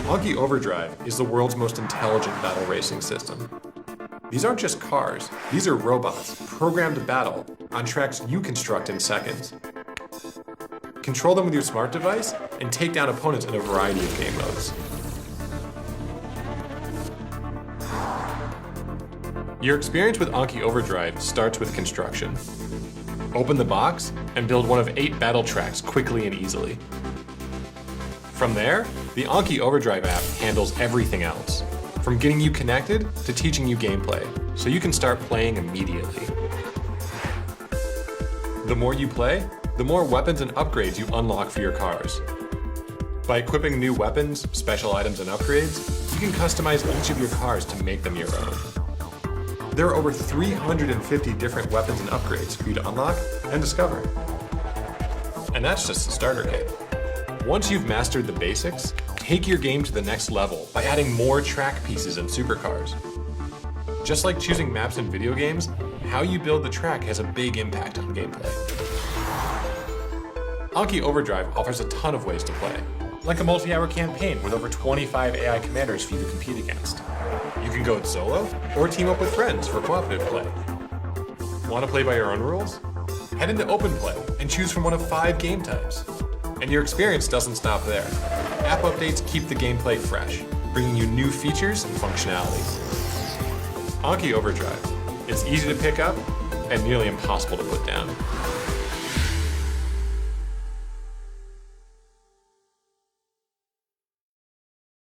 Anki Overdrive is the world's most intelligent battle racing system. These aren't just cars, these are robots programmed to battle on tracks you construct in seconds. Control them with your smart device and take down opponents in a variety of game modes. Your experience with Anki Overdrive starts with construction. Open the box and build one of 8 battle tracks quickly and easily. From there, the Anki Overdrive app handles everything else, from getting you connected to teaching you gameplay, so you can start playing immediately. The more you play, the more weapons and upgrades you unlock for your cars. By equipping new weapons, special items, and upgrades, you can customize each of your cars to make them your own. There are over 350 different weapons and upgrades for you to unlock and discover. And that's just the starter kit. Once you've mastered the basics, take your game to the next level by adding more track pieces and supercars. Just like choosing maps in video games, how you build the track has a big impact on gameplay. Anki Overdrive offers a ton of ways to play, like a multi-hour campaign with over 25 AI commanders for you to compete against. You can go it solo, or team up with friends for cooperative play. Want to play by your own rules? Head into Open Play and choose from one of 5 game types. And your experience doesn't stop there. App updates keep the gameplay fresh, bringing you new features and functionality. Anki Overdrive. It's easy to pick up and nearly impossible to put down.